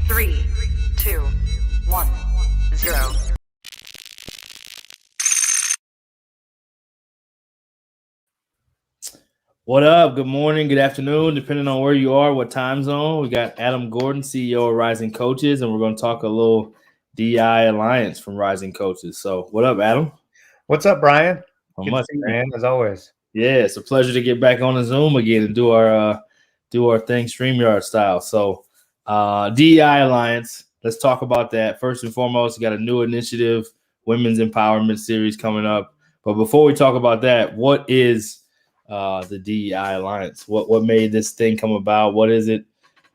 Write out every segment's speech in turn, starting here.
3, 2, 1, 0. What up? Good morning, good afternoon, depending on where you are, what time zone. We got Adam Gordon, CEO of Rising Coaches, and we're going to talk a little DEI Alliance from Rising Coaches. So, what up, Adam? What's up, Brian? How Good much, to see you, man, as always. Yeah, it's a pleasure to get back on the Zoom again and do our thing StreamYard style. So, DEI Alliance, let's talk about that. First and foremost, we got a new initiative, Women's Empowerment Series coming up. But before we talk about that, what is the DEI Alliance? What made this thing come about? What is it?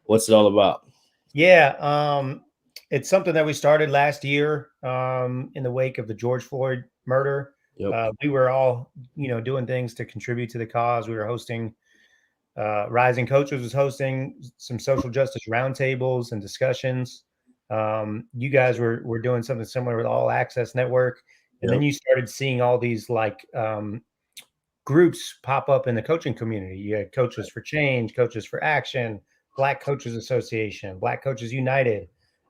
What's it all about? Yeah, it's something that we started last year in the wake of the George Floyd murder. Yep. We were all, doing things to contribute to the cause. We were hosting, Rising Coaches was hosting some social justice roundtables and discussions. You guys were doing something similar with All Access Network, and then you started seeing all these groups pop up in the coaching community. You had Coaches for Change, Coaches for Action, Black Coaches Association, Black Coaches United.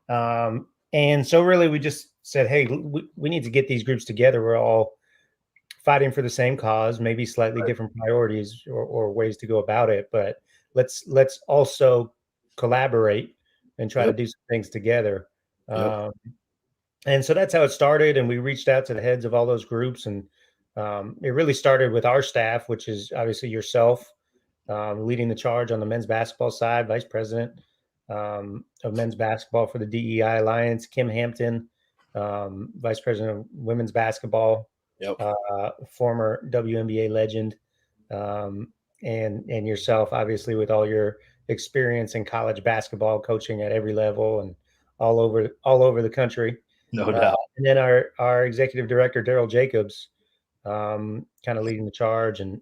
And so really we just said, hey, we need to get these groups together. We're all fighting for the same cause, maybe slightly different priorities or ways to go about it. But let's also collaborate and try to do some things together. And so that's how it started. And we reached out to the heads of all those groups, and it really started with our staff, which is obviously yourself, leading the charge on the men's basketball side, vice president of men's basketball for the DEI Alliance, Kim Hampton, vice president of women's basketball, former WNBA legend, and yourself, obviously, with all your experience in college basketball coaching at every level and all over the country. No doubt. And then our executive director, Daryl Jacobs, kind of leading the charge, and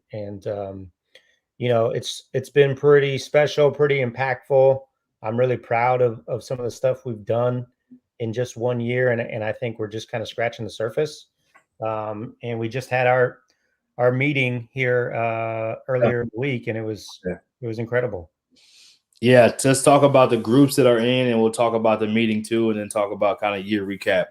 it's been pretty special, pretty impactful. I'm really proud of some of the stuff we've done in just 1 year, and I think we're just kind of scratching the surface. And we just had our meeting here earlier in the week, and it was incredible. Yeah, let's talk about the groups that are in, and we'll talk about the meeting too, and then talk about kind of year recap.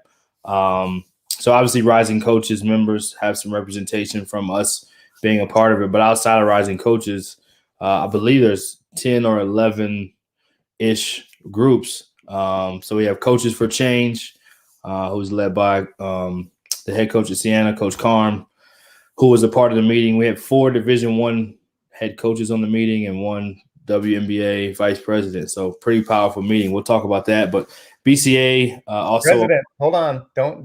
So obviously Rising Coaches members have some representation from us being a part of it, but outside of Rising Coaches, I believe there's 10 or 11-ish groups. So we have Coaches for Change, who's led by the head coach at Siena, Coach Carm, who was a part of the meeting. We had 4 Division I head coaches on the meeting and 1 WNBA vice president. So pretty powerful meeting. We'll talk about that. But BCA also president. Hold on, don't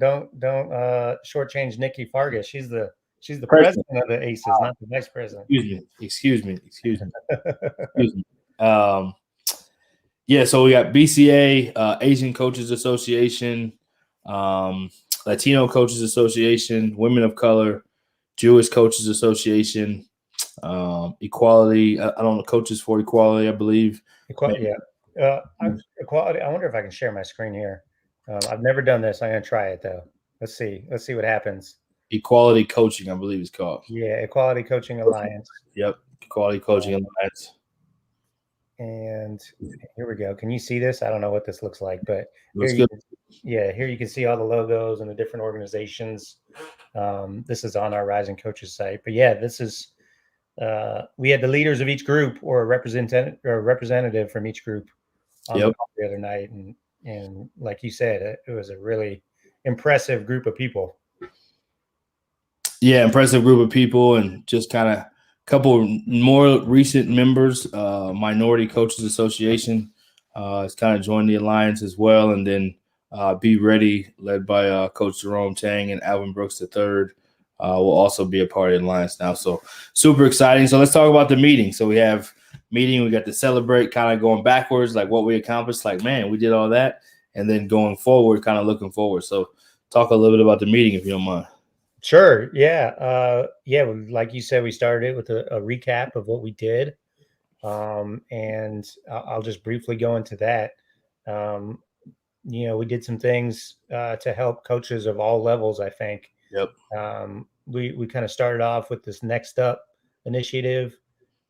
shortchange Nikki Fargas. She's the president of the Aces, not the vice president. Excuse me. Yeah, so we got BCA, Asian Coaches Association, Latino Coaches Association, Women of Color, Jewish Coaches Association, Equality. I don't know, Coaches for Equality, I believe. Equality. I wonder if I can share my screen here. I've never done this. I'm going to try it though. Let's see what happens. Equality Coaching, I believe it's called. Yeah, Equality Coaching Alliance. Yep, Equality Coaching Alliance. And here we go. Can you see this? I don't know what this looks like, but here you can see all the logos and the different organizations. This is on our Rising Coaches site. But yeah, this is we had the leaders of each group or a representative from each group on the call the other night, and like you said, it was a really impressive group of people. Yeah, impressive group of people, and just kind of a couple more recent members. Minority Coaches Association has kind of joined the alliance as well, and then Be Ready, led by Coach Jerome Tang and Alvin Brooks III, will also be a part of the alliance now. So super exciting. So let's talk about the meeting. So we have meeting. We got to celebrate, kind of going backwards, like what we accomplished. Like, man, we did all that, and then going forward, kind of looking forward. So talk a little bit about the meeting, if you don't mind. Sure. Yeah. Like you said, we started it with a recap of what we did. And I'll just briefly go into that. We did some things to help coaches of all levels, I think. Yep. We kind of started off with this Next Up initiative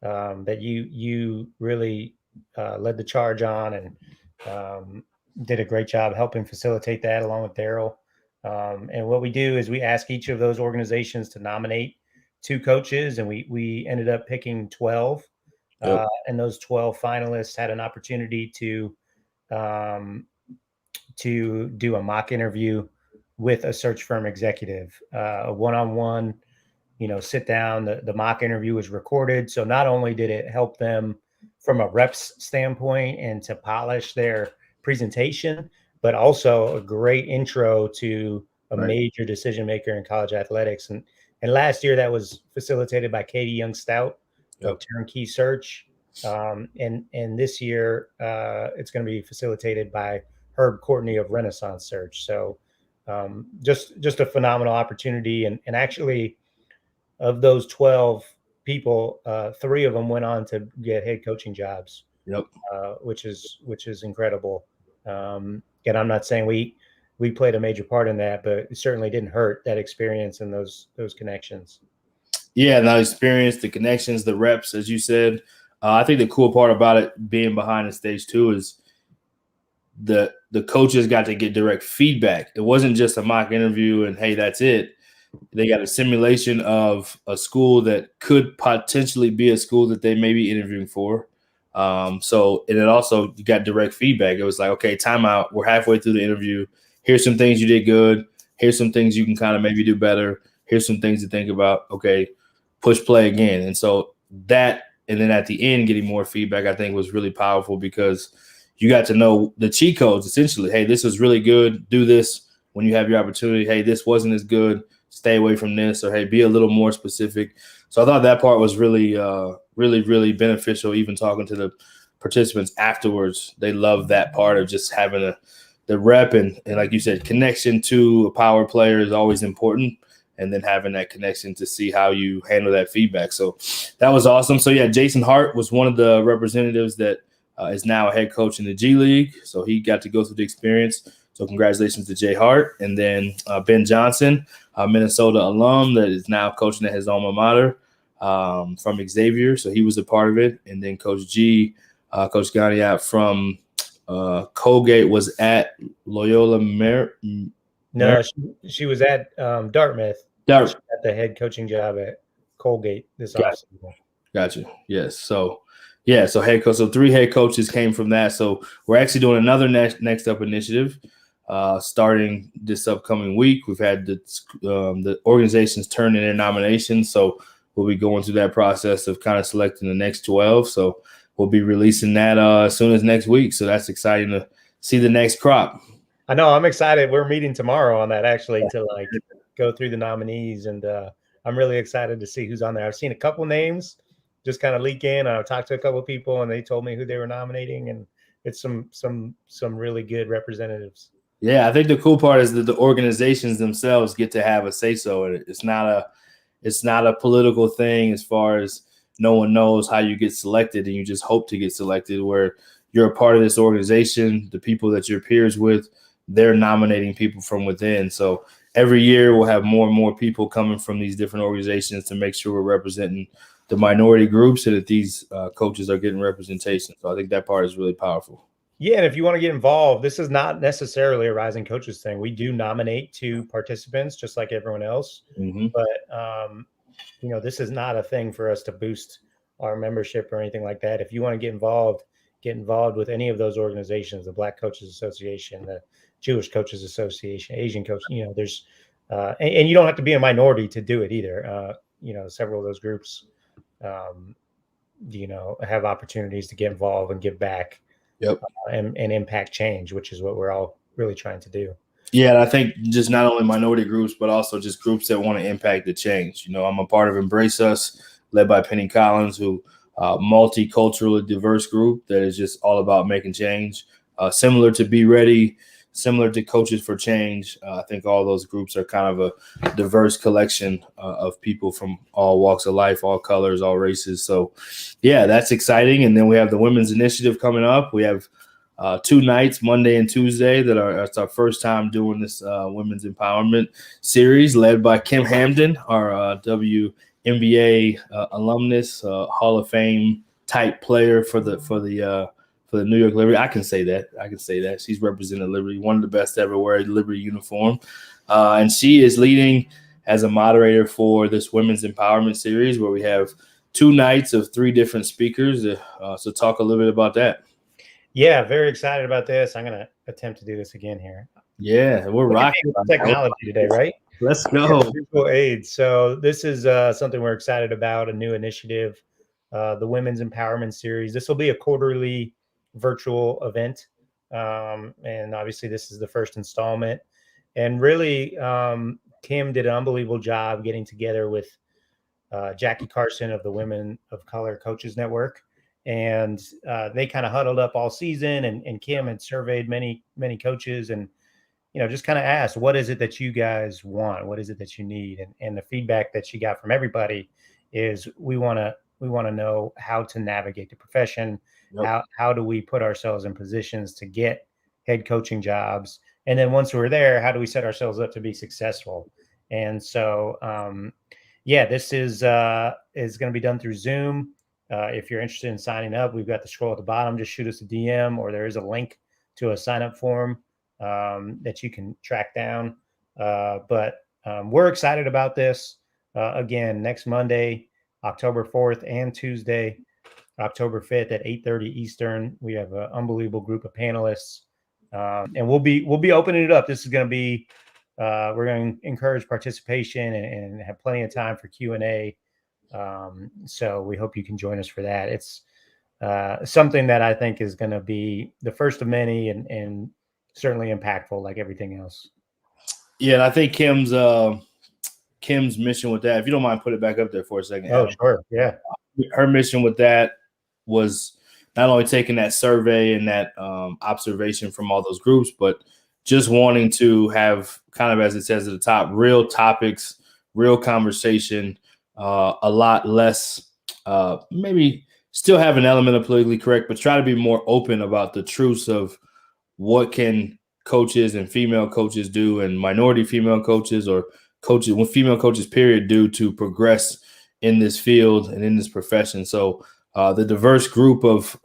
that you really led the charge on, and did a great job helping facilitate that along with Daryl. And what we do is we ask each of those organizations to nominate 2 coaches, and we ended up picking 12. Yep. And those 12 finalists had an opportunity to do a mock interview with a search firm executive, a one-on-one, sit down. The mock interview was recorded. So not only did it help them from a reps standpoint and to polish their presentation, but also a great intro to a major decision maker in college athletics. And last year that was facilitated by Katie Young Stout, Turnkey Search. And this year it's going to be facilitated by Herb Courtney of Renaissance Search. So just a phenomenal opportunity. And actually, of those 12 people, 3 of them went on to get head coaching jobs. Yep. Which is incredible. And I'm not saying we played a major part in that, but it certainly didn't hurt, that experience and those connections. Yeah, that experience, the connections, the reps, as you said. I think the cool part about it being behind the stage too is the coaches got to get direct feedback. It wasn't just a mock interview and hey, that's it. They got a simulation of a school that could potentially be a school that they may be interviewing for. And it also, you got direct feedback. It was like, okay, timeout. We're halfway through the interview. Here's some things you did good. Here's some things you can kind of maybe do better. Here's some things to think about. Okay, push play again. And so that, and then at the end, getting more feedback, I think was really powerful because you got to know the cheat codes essentially. Hey, this was really good. Do this when you have your opportunity. Hey, this wasn't as good. Stay away from this, or hey, be a little more specific. So I thought that part was really, really beneficial. Even talking to the participants afterwards, they love that part of just having the rep and like you said, connection to a power player is always important, and then having that connection to see how you handle that feedback. So that was awesome. So yeah, Jason Hart was one of the representatives that is now a head coach in the G League. So he got to go through the experience. So congratulations to Jay Hart. And then Ben Johnson, a Minnesota alum that is now coaching at his alma mater from Xavier. So he was a part of it. And then Coach G, Coach Ganiat from Colgate was at Loyola No, she was at Dartmouth. Dartmouth. She got the head coaching job at Colgate this offseason. Gotcha. Yes. So head coach. So 3 head coaches came from that. So we're actually doing another next up initiative starting this upcoming week. We've had the organizations turn in their nominations. So we'll be going through that process of kind of selecting the next 12. So we'll be releasing that as soon as next week. So that's exciting to see the next crop. I know. I'm excited. We're meeting tomorrow on that actually to like go through the nominees, and I'm really excited to see who's on there. I've seen a couple names just kind of leak in. I've talked to a couple of people, and they told me who they were nominating, and it's some really good representatives. Yeah, I think the cool part is that the organizations themselves get to have a say so in it. It's not a political thing as far as no one knows how you get selected, and you just hope to get selected. Where you're a part of this organization, the people that you're peers with, they're nominating people from within. So every year we'll have more and more people coming from these different organizations to make sure we're representing the minority groups and that these coaches are getting representation. So I think that part is really powerful. Yeah, and if you want to get involved, this is not necessarily a Rising Coaches thing. We do nominate 2 participants just like everyone else. Mm-hmm. But, this is not a thing for us to boost our membership or anything like that. If you want to get involved with any of those organizations, the Black Coaches Association, the Jewish Coaches Association, Asian Coaches, there's and you don't have to be a minority to do it either. Several of those groups, have opportunities to get involved and give back. Yep. And impact change, which is what we're all really trying to do. Yeah, and I think just not only minority groups, but also just groups that want to impact the change. I'm a part of Embrace Us, led by Penny Collins, who multicultural, diverse group that is just all about making change. Similar to Be Ready, similar to Coaches for Change. I think all those groups are kind of a diverse collection of people from all walks of life, all colors, all races. So, yeah, that's exciting. And then we have the Women's Initiative coming up. We have 2 nights, Monday and Tuesday, it's our first time doing this Women's Empowerment series led by Kim Hamden, our WNBA alumnus, Hall of Fame type player for the for the New York Liberty. I can say that. She's represented Liberty, one of the best to ever wear a Liberty uniform. And she is leading as a moderator for this Women's Empowerment Series, where we have 2 nights of 3 different speakers. So talk a little bit about that. Yeah, very excited about this. I'm going to attempt to do this again here. Yeah, we're rocking technology today, right? Let's go. Visual aids. So this is something we're excited about, a new initiative, the Women's Empowerment Series. This will be a quarterly virtual event. And obviously this is the first installment. And really, Kim did an unbelievable job getting together with Jackie Carson of the Women of Color Coaches Network. And they kind of huddled up all season, and Kim had surveyed many coaches and, just kind of asked, what is it that you guys want? What is it that you need? And the feedback that she got from everybody is we want to know how to navigate the profession. Yep. How do we put ourselves in positions to get head coaching jobs? And then once we're there, how do we set ourselves up to be successful? And so, this is going to be done through Zoom. If you're interested in signing up, we've got the scroll at the bottom. Just shoot us a DM, or there is a link to a sign-up form that you can track down. But we're excited about this. Again, next Monday, October 4th, and Tuesday, October 5th at 8:30 Eastern. We have an unbelievable group of panelists, and we'll be opening it up. This is going to be we're going to encourage participation and have plenty of time for Q&A. So we hope you can join us for that. It's something that I think is going to be the first of many and certainly impactful, like everything else. Yeah, and I think Kim's mission with that, if you don't mind, put it back up there for a second. Oh, Adam. Sure. Yeah. Her mission with that was not only taking that survey and that observation from all those groups, but just wanting to have, kind of as it says at the top, real topics, real conversation, a lot less, maybe still have an element of politically correct, but try to be more open about the truths of what can coaches and female coaches do, and minority female coaches, or coaches, when female coaches period, do to progress in this field and in this profession. So the diverse group of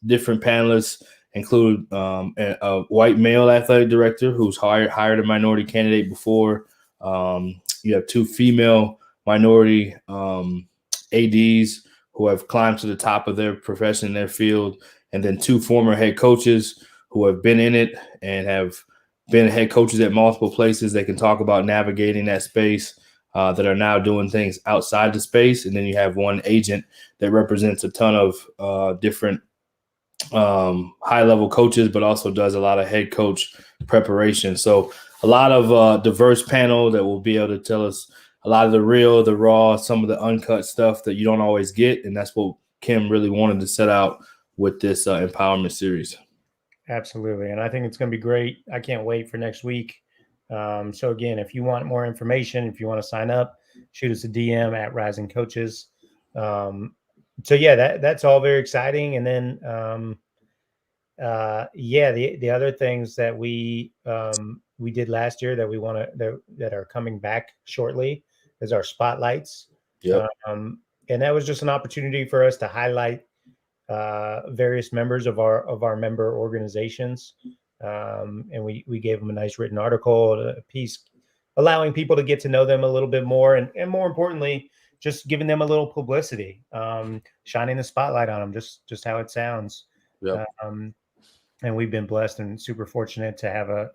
different panelists include a white male athletic director who's hired a minority candidate before. You have 2 female minority ADs who have climbed to the top of their profession in their field, and then 2 former head coaches who have been in it and have been head coaches at multiple places. They can talk about navigating that space, that are now doing things outside the space. And then you have 1 agent that represents a ton of different high-level coaches, but also does a lot of head coach preparation. So a lot of diverse panel that will be able to tell us a lot of the real, the raw, some of the uncut stuff that you don't always get. And that's what Kim really wanted to set out with this empowerment series. Absolutely. And I think it's going to be great. I can't wait for next week. So again, if you want more information, if you want to sign up, shoot us a DM at Rising Coaches. So yeah, that's all very exciting. And then, the other things that we did last year that we want to, that are coming back shortly is our spotlights. Yeah. And that was just an opportunity for us to highlight various members of our member organizations. And we gave them a nice written article, a piece, allowing people to get to know them a little bit more. And more importantly, just giving them a little publicity, shining the spotlight on them, just how it sounds. Yep. And we've been blessed and super fortunate to have a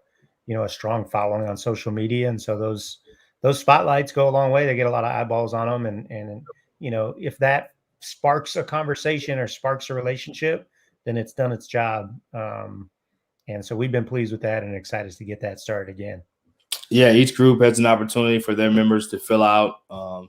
strong following on social media. And so those spotlights go a long way. They get a lot of eyeballs on them. And if that sparks a conversation or sparks a relationship, then it's done its job. And so we've been pleased with that and excited to get that started again. Yeah, each group has an opportunity for their members to fill out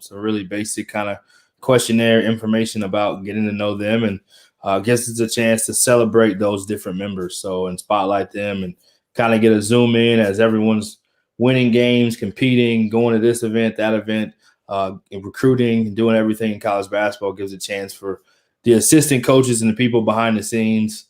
some really basic kind of questionnaire information about getting to know them. And I guess it's a chance to celebrate those different members. So, and spotlight them and kind of get a zoom in as everyone's winning games, competing, going to this event, that event, and recruiting, doing everything in college basketball gives a chance for the assistant coaches and the people behind the scenes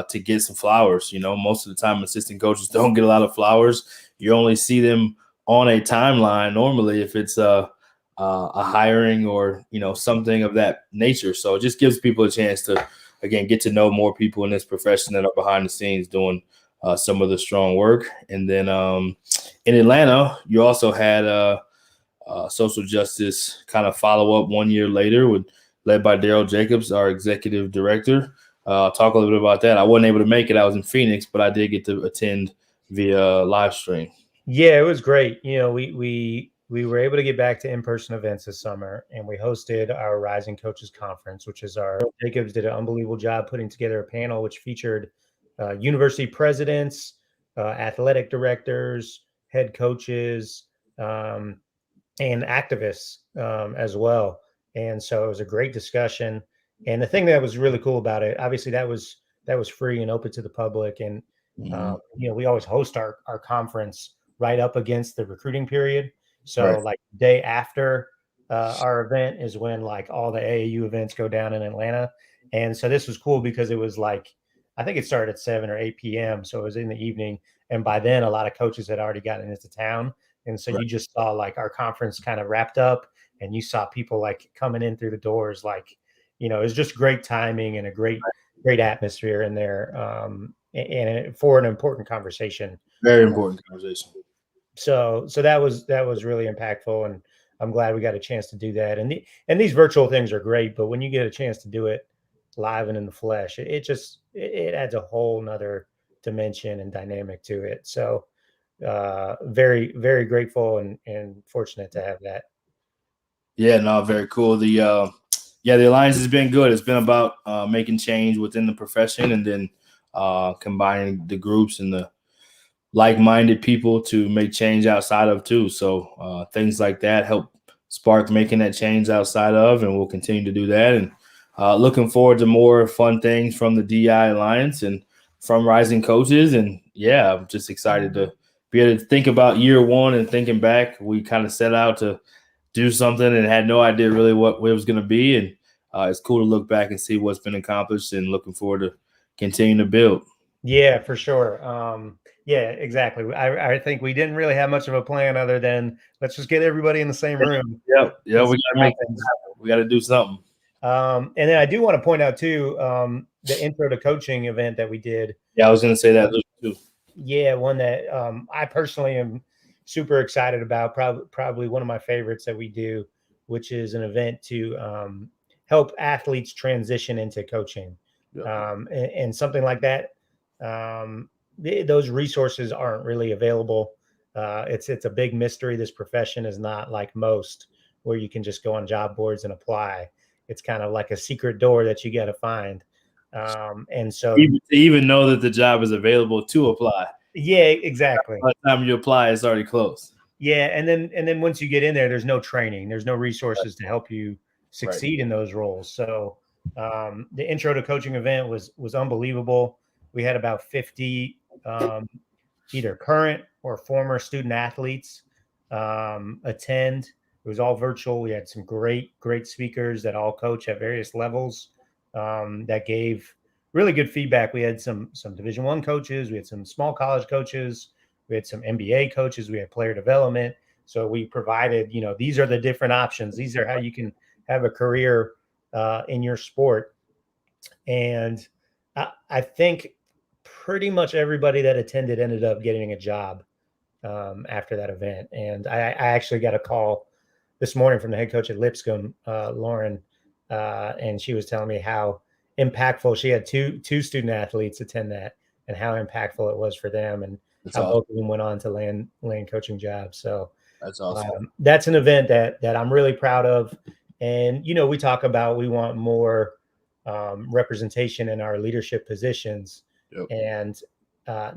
to get some flowers. Most of the time assistant coaches don't get a lot of flowers. You only see them on a timeline normally if it's a hiring or, something of that nature. So it just gives people a chance to again, get to know more people in this profession that are behind the scenes doing some of the strong work. And then in Atlanta, you also had social justice kind of follow up 1 year later led by Daryl Jacobs, our executive director. I'll talk a little bit about that. I wasn't able to make it. I was in Phoenix, but I did get to attend via live stream. Yeah, it was great. We were able to get back to in-person events this summer, and we hosted our Rising Coaches Conference, which is Jacobs did an unbelievable job putting together a panel which featured university presidents, athletic directors, head coaches, and activists as well. And so it was a great discussion. And the thing that was really cool about it, obviously that was free and open to the public. And we always host our conference right up against the recruiting period. So like the day after our event is when like all the AAU events go down in Atlanta. And so this was cool because it was like, I think it started at 7 or 8 p.m. So it was in the evening. And by then a lot of coaches had already gotten into town. And so you just saw like our conference kind of wrapped up, and you saw people like coming in through the doors. Like, it was just great timing and a great atmosphere in there. And for an important conversation. Very important conversation. So that was really impactful, and I'm glad we got a chance to do that. And these virtual things are great, but when you get a chance to do it live and in the flesh, it adds a whole nother dimension and dynamic to it. So very, very grateful and fortunate to have that. Yeah, no, very cool. The Alliance has been good. It's been about making change within the profession, and then combining the groups and the like-minded people to make change outside of too. So things like that help spark making that change outside of, and we'll continue to do that. And looking forward to more fun things from the DEI Alliance and from Rising Coaches. And yeah, I'm just excited to be able to think about year one and thinking back. We kind of set out to do something and had no idea really what it was going to be. And it's cool to look back and see what's been accomplished, and looking forward to continuing to build. Yeah, for sure. Yeah, exactly. I think we didn't really have much of a plan other than let's just get everybody in the same room. Yeah, we got to make things happen. We got to do something. And then I do want to point out too, the intro to coaching event that we did. Yeah, I was going to say that too. Yeah, one that I personally am super excited about. Probably one of my favorites that we do, which is an event to help athletes transition into coaching. Yeah. And something like that. Those resources aren't really available. It's a big mystery. This profession is not like most where you can just go on job boards and apply. It's kind of like a secret door that you got to find. And so even know that the job is available to apply. Yeah, exactly. By the time you apply, it's already closed. Yeah. And then once you get in there, there's no training, there's no resources to help you succeed in those roles. So the intro to coaching event was unbelievable. We had about 50 either current or former student athletes attend. It was all virtual. We had some great speakers that all coach at various levels that gave really good feedback. We had some Division I coaches. We had some small college coaches. We had some NBA coaches. We had player development. So we provided, these are the different options. These are how you can have a career in your sport. And I think pretty much everybody that attended ended up getting a job after that event. And I actually got a call this morning from the head coach at Lipscomb, Lauren, and she was telling me how impactful. She had two student athletes attend that, and how impactful it was for them, and how both of them went on to land coaching jobs. So that's awesome. That's an event that I'm really proud of. And we talk about we want more representation in our leadership positions. Yep. And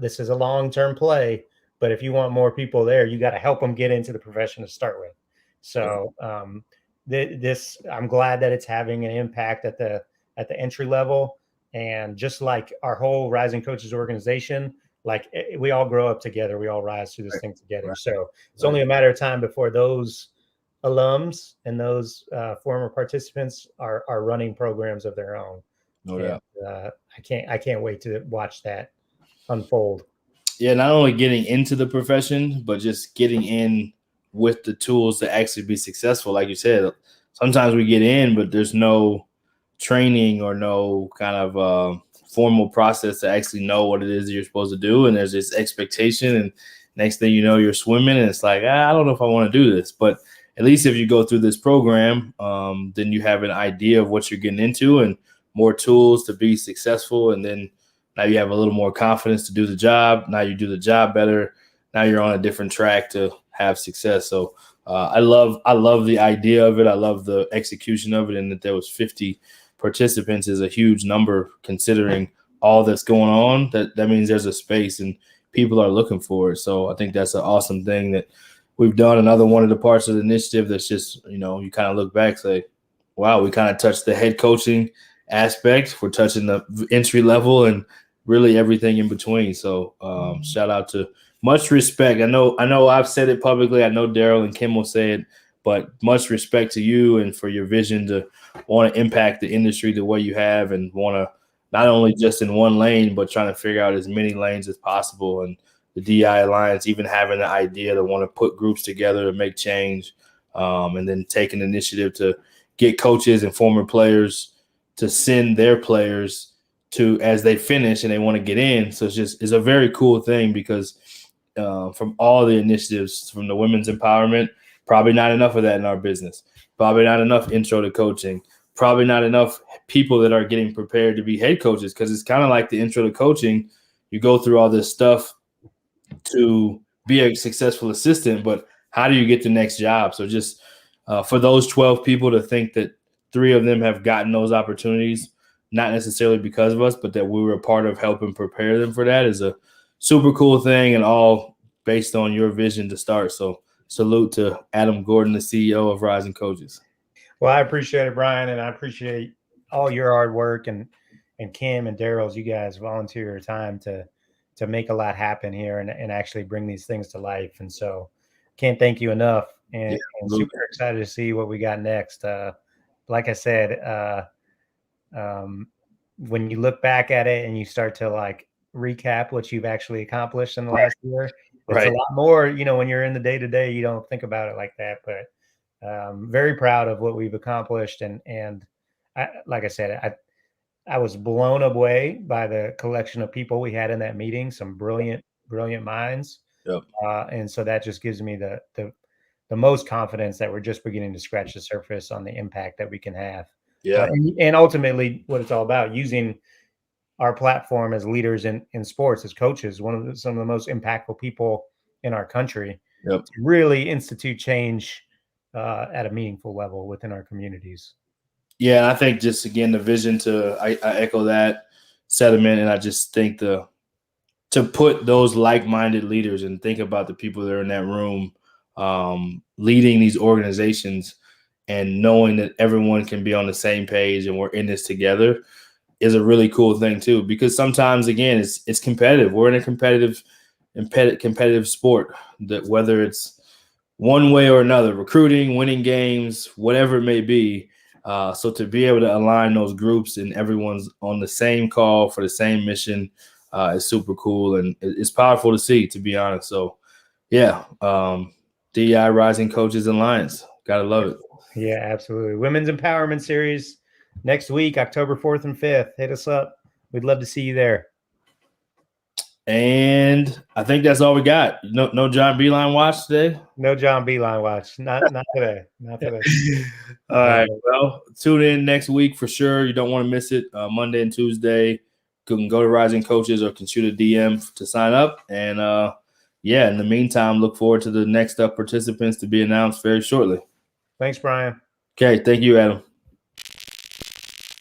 this is a long-term play, but if you want more people there, you got to help them get into the profession to start with. So this, I'm glad that it's having an impact at the entry level. And just like our whole Rising Coaches organization, like we all grow up together, we all rise through this thing together. So it's only a matter of time before those alums and those former participants are running programs of their own. No doubt. I can't wait to watch that unfold. Yeah, not only getting into the profession, but just getting in with the tools to actually be successful. Like you said, sometimes we get in, but there's no training or no kind of formal process to actually know what it is that you're supposed to do. And there's this expectation, and next thing you know, you're swimming, and it's like, I don't know if I want to do this. But at least if you go through this program, then you have an idea of what you're getting into and more tools to be successful. And then now you have a little more confidence to do the job. Now you do the job better. Now you're on a different track to have success. So I love the idea of it. I love the execution of it, and that there was 50 participants is a huge number considering all that's going on. That means there's a space and people are looking for it. So I think that's an awesome thing that we've done. Another one of the parts of the initiative that's just, you kind of look back, say, wow, we kind of touched the head coaching aspect. We're touching the entry level and really everything in between. So shout out to much respect. I know I've said it publicly. I know Daryl and Kim will say it, but much respect to you and for your vision to want to impact the industry the way you have, and want to not only just in one lane, but trying to figure out as many lanes as possible. And the DEI Alliance, even having the idea to want to put groups together to make change, and then take an initiative to get coaches and former players to send their players to as they finish and they want to get in. So it's a very cool thing because from all the initiatives, from the women's empowerment, probably not enough of that in our business, probably not enough intro to coaching, probably not enough people that are getting prepared to be head coaches, because it's kind of like the intro to coaching. You go through all this stuff to be a successful assistant, but how do you get the next job? So just for those 12 people to think that 3 of them have gotten those opportunities, not necessarily because of us, but that we were a part of helping prepare them for that, is a super cool thing, and all based on your vision to start. So salute to Adam Gordon, the CEO of Rising Coaches. Well, I appreciate it, Brian, and I appreciate all your hard work, and Kim and Daryl's. You guys volunteer your time to make a lot happen here and actually bring these things to life. And so can't thank you enough, and super excited to see what we got next. Like I said, when you look back at it and you start to like recap what you've actually accomplished in the last year, it's a lot more, when you're in the day-to-day, you don't think about it like that, but very proud of what we've accomplished. And I, like I said, I was blown away by the collection of people we had in that meeting, some brilliant minds. Yep. And so that just gives me the most confidence that we're just beginning to scratch the surface on the impact that we can have. Yeah. And ultimately what it's all about, using our platform as leaders in sports, as coaches, some of the most impactful people in our country, to really institute change at a meaningful level within our communities. Yeah, and I think just, again, the vision I echo that sentiment, and I just think to put those like-minded leaders and think about the people that are in that room leading these organizations, and knowing that everyone can be on the same page and we're in this together, is a really cool thing too. Because sometimes, again, it's competitive. We're in a competitive sport, that whether it's one way or another, recruiting, winning games, whatever it may be. So to be able to align those groups and everyone's on the same call for the same mission is super cool, and it's powerful to see, to be honest. So yeah, DEI Rising Coaches Alliance, gotta love it. Yeah, absolutely. Women's Empowerment Series next week, October 4th and 5th. Hit us up. We'd love to see you there. And I think that's all we got. No John Beeline watch today? No John Beeline watch. Not today. Not today. All right. Well, tune in next week for sure. You don't want to miss it. Monday and Tuesday. You can go to Rising Coaches or can shoot a DM to sign up. And in the meantime, look forward to the next up participants to be announced very shortly. Thanks, Brian. Okay. Thank you, Adam.